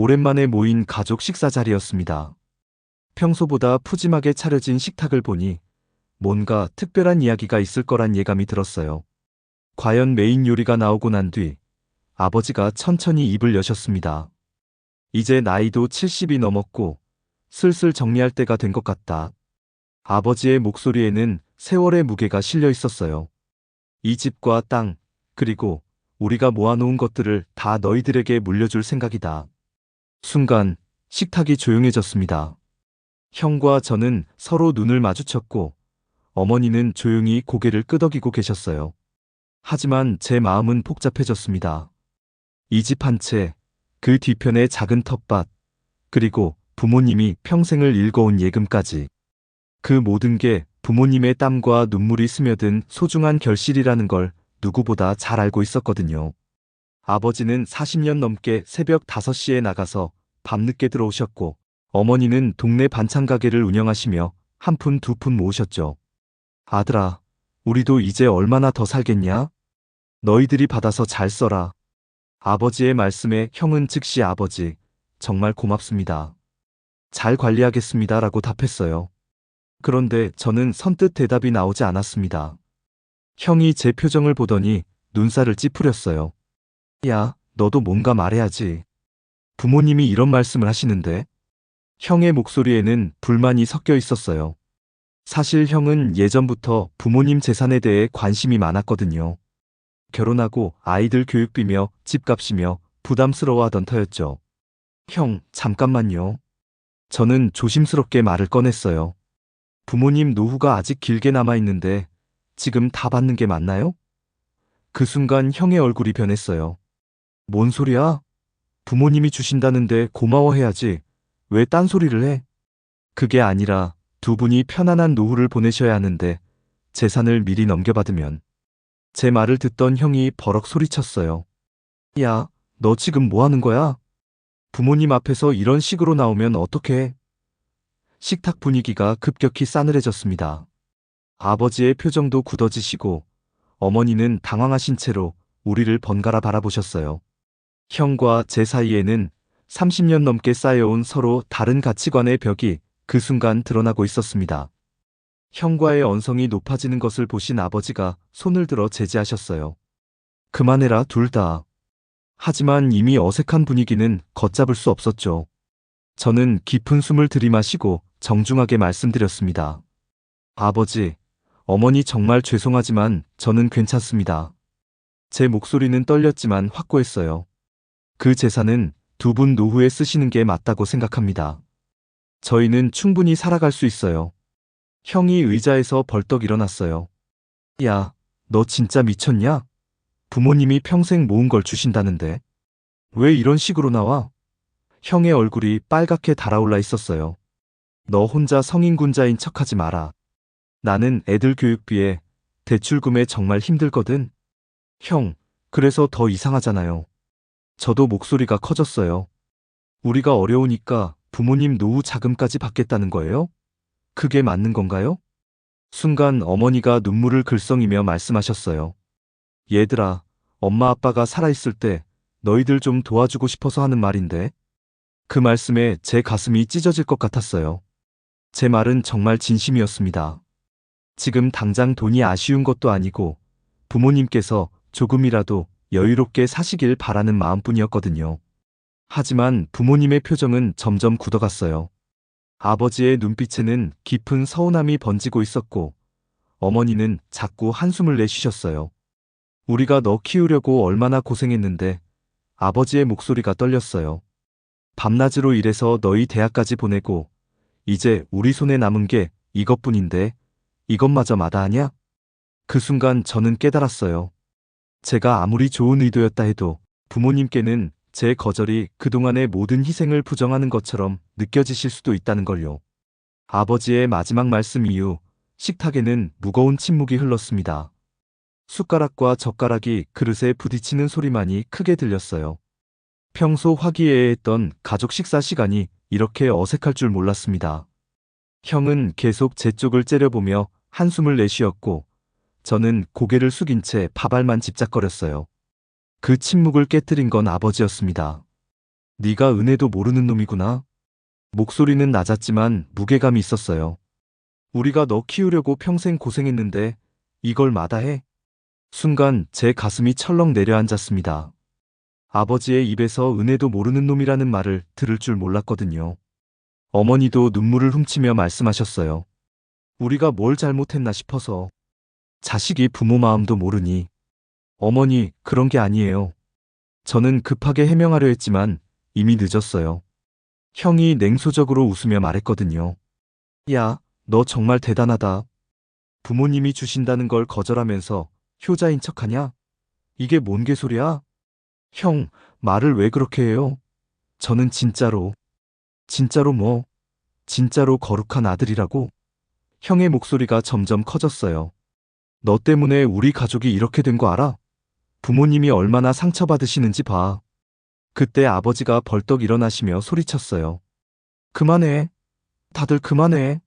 오랜만에 모인 가족 식사 자리였습니다. 평소보다 푸짐하게 차려진 식탁을 보니 뭔가 특별한 이야기가 있을 거란 예감이 들었어요. 과연 메인 요리가 나오고 난 뒤 아버지가 천천히 입을 여셨습니다. 이제 나이도 70이 넘었고 슬슬 정리할 때가 된 것 같다. 아버지의 목소리에는 세월의 무게가 실려 있었어요. 이 집과 땅, 그리고 우리가 모아놓은 것들을 다 너희들에게 물려줄 생각이다. 순간 식탁이 조용해졌습니다. 형과 저는 서로 눈을 마주쳤고 어머니는 조용히 고개를 끄덕이고 계셨어요. 하지만 제 마음은 복잡해졌습니다. 이 집 한 채, 그 뒤편의 작은 텃밭, 그리고 부모님이 평생을 일궈온 예금까지. 그 모든 게 부모님의 땀과 눈물이 스며든 소중한 결실이라는 걸 누구보다 잘 알고 있었거든요. 아버지는 40년 넘게 새벽 5시에 나가서 밤늦게 들어오셨고, 어머니는 동네 반찬 가게를 운영하시며 한 푼 두 푼 모으셨죠. 아들아, 우리도 이제 얼마나 더 살겠냐? 너희들이 받아서 잘 써라. 아버지의 말씀에 형은 즉시 아버지, 정말 고맙습니다. 잘 관리하겠습니다. 라고 답했어요. 그런데 저는 선뜻 대답이 나오지 않았습니다. 형이 제 표정을 보더니 눈살을 찌푸렸어요. 야, 너도 뭔가 말해야지. 부모님이 이런 말씀을 하시는데. 형의 목소리에는 불만이 섞여 있었어요. 사실 형은 예전부터 부모님 재산에 대해 관심이 많았거든요. 결혼하고 아이들 교육비며 집값이며 부담스러워하던 터였죠. 형, 잠깐만요. 저는 조심스럽게 말을 꺼냈어요. 부모님 노후가 아직 길게 남아있는데 지금 다 받는 게 맞나요? 그 순간 형의 얼굴이 변했어요. 뭔 소리야? 부모님이 주신다는데 고마워해야지. 왜 딴소리를 해? 그게 아니라 두 분이 편안한 노후를 보내셔야 하는데 재산을 미리 넘겨받으면. 제 말을 듣던 형이 버럭 소리쳤어요. 야, 너 지금 뭐 하는 거야? 부모님 앞에서 이런 식으로 나오면 어떡해? 식탁 분위기가 급격히 싸늘해졌습니다. 아버지의 표정도 굳어지시고 어머니는 당황하신 채로 우리를 번갈아 바라보셨어요. 형과 제 사이에는 30년 넘게 쌓여온 서로 다른 가치관의 벽이 그 순간 드러나고 있었습니다. 형과의 언성이 높아지는 것을 보신 아버지가 손을 들어 제지하셨어요. 그만해라, 둘 다. 하지만 이미 어색한 분위기는 걷잡을 수 없었죠. 저는 깊은 숨을 들이마시고 정중하게 말씀드렸습니다. 아버지, 어머니 정말 죄송하지만 저는 괜찮습니다. 제 목소리는 떨렸지만 확고했어요. 그 재산은 두 분 노후에 쓰시는 게 맞다고 생각합니다. 저희는 충분히 살아갈 수 있어요. 형이 의자에서 벌떡 일어났어요. 야, 너 진짜 미쳤냐? 부모님이 평생 모은 걸 주신다는데. 왜 이런 식으로 나와? 형의 얼굴이 빨갛게 달아올라 있었어요. 너 혼자 성인군자인 척하지 마라. 나는 애들 교육비에 대출금에 정말 힘들거든. 형, 그래서 더 이상하잖아요. 저도 목소리가 커졌어요. 우리가 어려우니까 부모님 노후 자금까지 받겠다는 거예요? 그게 맞는 건가요? 순간 어머니가 눈물을 글썽이며 말씀하셨어요. 얘들아, 엄마 아빠가 살아있을 때 너희들 좀 도와주고 싶어서 하는 말인데. 그 말씀에 제 가슴이 찢어질 것 같았어요. 제 말은 정말 진심이었습니다. 지금 당장 돈이 아쉬운 것도 아니고 부모님께서 조금이라도 여유롭게 사시길 바라는 마음뿐이었거든요. 하지만 부모님의 표정은 점점 굳어갔어요. 아버지의 눈빛에는 깊은 서운함이 번지고 있었고 어머니는 자꾸 한숨을 내쉬셨어요. 우리가 너 키우려고 얼마나 고생했는데. 아버지의 목소리가 떨렸어요. 밤낮으로 일해서 너희 대학까지 보내고 이제 우리 손에 남은 게 이것뿐인데 이것마저 마다하냐? 그 순간 저는 깨달았어요. 제가 아무리 좋은 의도였다 해도 부모님께는 제 거절이 그동안의 모든 희생을 부정하는 것처럼 느껴지실 수도 있다는 걸요. 아버지의 마지막 말씀 이후 식탁에는 무거운 침묵이 흘렀습니다. 숟가락과 젓가락이 그릇에 부딪히는 소리만이 크게 들렸어요. 평소 화기애애했던 가족 식사 시간이 이렇게 어색할 줄 몰랐습니다. 형은 계속 제 쪽을 째려보며 한숨을 내쉬었고 저는 고개를 숙인 채 밥알만 집작거렸어요. 그 침묵을 깨뜨린 건 아버지였습니다. 네가 은혜도 모르는 놈이구나. 목소리는 낮았지만 무게감이 있었어요. 우리가 너 키우려고 평생 고생했는데 이걸 마다해? 순간 제 가슴이 철렁 내려앉았습니다. 아버지의 입에서 은혜도 모르는 놈이라는 말을 들을 줄 몰랐거든요. 어머니도 눈물을 훔치며 말씀하셨어요. 우리가 뭘 잘못했나 싶어서. 자식이 부모 마음도 모르니. 어머니, 그런 게 아니에요. 저는 급하게 해명하려 했지만 이미 늦었어요. 형이 냉소적으로 웃으며 말했거든요. 야, 너 정말 대단하다. 부모님이 주신다는 걸 거절하면서 효자인 척하냐? 이게 뭔 개소리야? 형, 말을 왜 그렇게 해요? 저는 진짜로 뭐, 진짜로 거룩한 아들이라고? 형의 목소리가 점점 커졌어요. 너 때문에 우리 가족이 이렇게 된 거 알아? 부모님이 얼마나 상처받으시는지 봐. 그때 아버지가 벌떡 일어나시며 소리쳤어요. 그만해. 다들 그만해.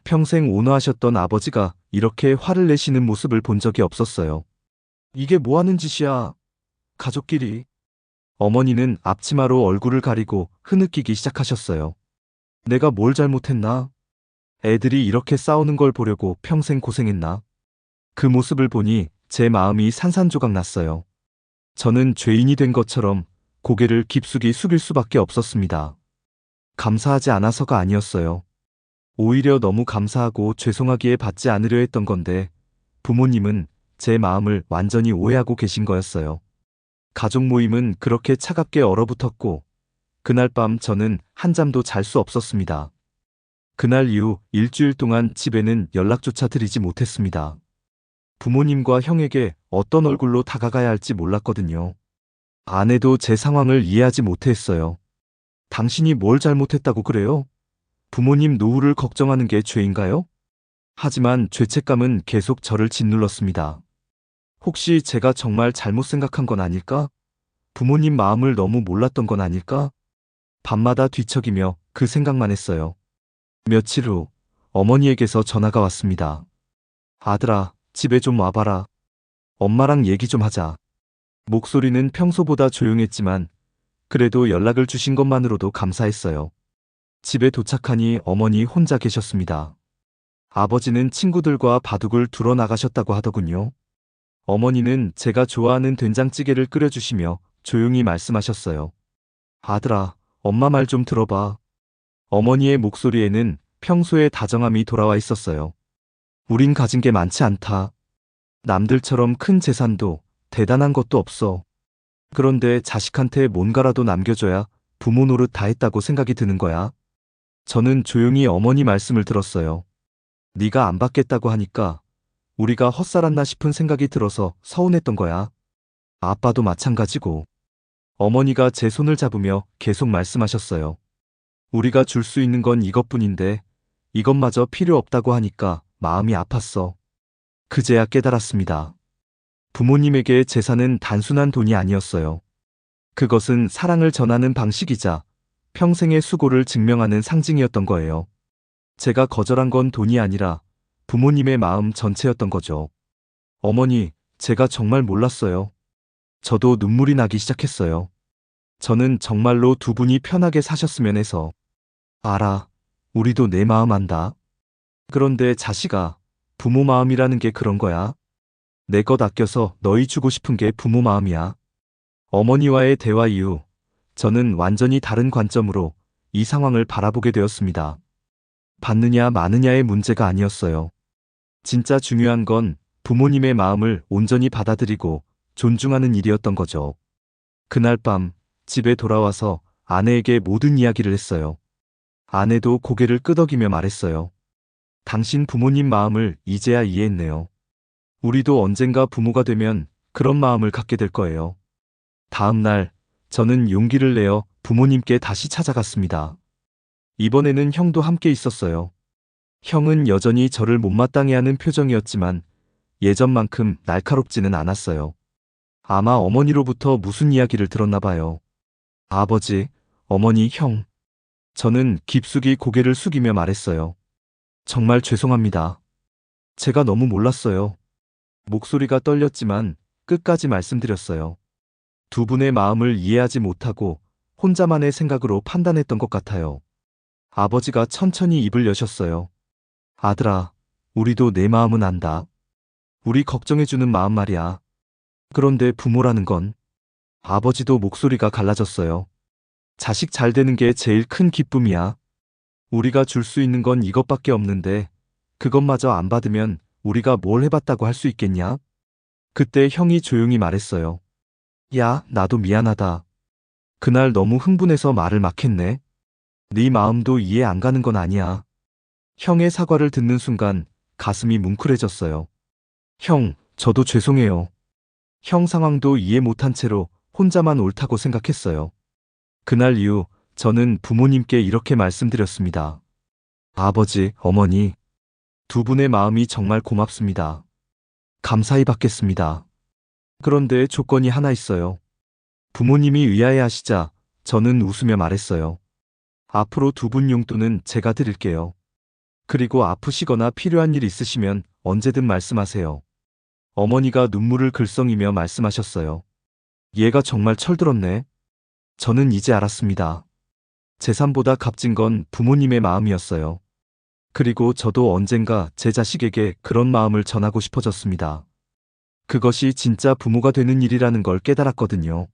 평생 온화하셨던 아버지가 이렇게 화를 내시는 모습을 본 적이 없었어요. 이게 뭐 하는 짓이야? 가족끼리. 어머니는 앞치마로 얼굴을 가리고 흐느끼기 시작하셨어요. 내가 뭘 잘못했나? 애들이 이렇게 싸우는 걸 보려고 평생 고생했나? 그 모습을 보니 제 마음이 산산조각 났어요. 저는 죄인이 된 것처럼 고개를 깊숙이 숙일 수밖에 없었습니다. 감사하지 않아서가 아니었어요. 오히려 너무 감사하고 죄송하기에 받지 않으려 했던 건데 부모님은 제 마음을 완전히 오해하고 계신 거였어요. 가족 모임은 그렇게 차갑게 얼어붙었고 그날 밤 저는 한잠도 잘 수 없었습니다. 그날 이후 일주일 동안 집에는 연락조차 드리지 못했습니다. 부모님과 형에게 어떤 얼굴로 다가가야 할지 몰랐거든요. 아내도 제 상황을 이해하지 못했어요. 당신이 뭘 잘못했다고 그래요? 부모님 노후를 걱정하는 게 죄인가요? 하지만 죄책감은 계속 저를 짓눌렀습니다. 혹시 제가 정말 잘못 생각한 건 아닐까? 부모님 마음을 너무 몰랐던 건 아닐까? 밤마다 뒤척이며 그 생각만 했어요. 며칠 후 어머니에게서 전화가 왔습니다. 아들아, 집에 좀 와봐라. 엄마랑 얘기 좀 하자. 목소리는 평소보다 조용했지만 그래도 연락을 주신 것만으로도 감사했어요. 집에 도착하니 어머니 혼자 계셨습니다. 아버지는 친구들과 바둑을 두러 나가셨다고 하더군요. 어머니는 제가 좋아하는 된장찌개를 끓여주시며 조용히 말씀하셨어요. 아들아, 엄마 말 좀 들어봐. 어머니의 목소리에는 평소의 다정함이 돌아와 있었어요. 우린 가진 게 많지 않다. 남들처럼 큰 재산도 대단한 것도 없어. 그런데 자식한테 뭔가라도 남겨줘야 부모 노릇 다 했다고 생각이 드는 거야. 저는 조용히 어머니 말씀을 들었어요. 네가 안 받겠다고 하니까 우리가 헛살았나 싶은 생각이 들어서 서운했던 거야. 아빠도 마찬가지고. 어머니가 제 손을 잡으며 계속 말씀하셨어요. 우리가 줄 수 있는 건 이것뿐인데 이것마저 필요 없다고 하니까 마음이 아팠어. 그제야 깨달았습니다. 부모님에게 재산은 단순한 돈이 아니었어요. 그것은 사랑을 전하는 방식이자 평생의 수고를 증명하는 상징이었던 거예요. 제가 거절한 건 돈이 아니라 부모님의 마음 전체였던 거죠. 어머니, 제가 정말 몰랐어요. 저도 눈물이 나기 시작했어요. 저는 정말로 두 분이 편하게 사셨으면 해서. 알아. 우리도 내 마음 안다. 그런데 자식아, 부모 마음이라는 게 그런 거야. 내 것 아껴서 너희 주고 싶은 게 부모 마음이야. 어머니와의 대화 이후 저는 완전히 다른 관점으로 이 상황을 바라보게 되었습니다. 받느냐 마느냐의 문제가 아니었어요. 진짜 중요한 건 부모님의 마음을 온전히 받아들이고 존중하는 일이었던 거죠. 그날 밤 집에 돌아와서 아내에게 모든 이야기를 했어요. 아내도 고개를 끄덕이며 말했어요. 당신 부모님 마음을 이제야 이해했네요. 우리도 언젠가 부모가 되면 그런 마음을 갖게 될 거예요. 다음 날 저는 용기를 내어 부모님께 다시 찾아갔습니다. 이번에는 형도 함께 있었어요. 형은 여전히 저를 못마땅해하는 표정이었지만 예전만큼 날카롭지는 않았어요. 아마 어머니로부터 무슨 이야기를 들었나 봐요. 아버지, 어머니, 형. 저는 깊숙이 고개를 숙이며 말했어요. 정말 죄송합니다. 제가 너무 몰랐어요. 목소리가 떨렸지만 끝까지 말씀드렸어요. 두 분의 마음을 이해하지 못하고 혼자만의 생각으로 판단했던 것 같아요. 아버지가 천천히 입을 여셨어요. 아들아, 우리도 내 마음은 안다. 우리 걱정해주는 마음 말이야. 그런데 부모라는 건, 아버지도 목소리가 갈라졌어요. 자식 잘 되는 게 제일 큰 기쁨이야. 우리가 줄 수 있는 건 이것밖에 없는데 그것마저 안 받으면 우리가 뭘 해봤다고 할 수 있겠냐? 그때 형이 조용히 말했어요. 야, 나도 미안하다. 그날 너무 흥분해서 말을 막 했네. 네 마음도 이해 안 가는 건 아니야. 형의 사과를 듣는 순간 가슴이 뭉클해졌어요. 형, 저도 죄송해요. 형 상황도 이해 못한 채로 혼자만 옳다고 생각했어요. 그날 이후 저는 부모님께 이렇게 말씀드렸습니다. 아버지, 어머니, 두 분의 마음이 정말 고맙습니다. 감사히 받겠습니다. 그런데 조건이 하나 있어요. 부모님이 의아해하시자 저는 웃으며 말했어요. 앞으로 두 분 용돈은 제가 드릴게요. 그리고 아프시거나 필요한 일 있으시면 언제든 말씀하세요. 어머니가 눈물을 글썽이며 말씀하셨어요. 얘가 정말 철들었네. 저는 이제 알았습니다. 재산보다 값진 건 부모님의 마음이었어요. 그리고 저도 언젠가 제 자식에게 그런 마음을 전하고 싶어졌습니다. 그것이 진짜 부모가 되는 일이라는 걸 깨달았거든요.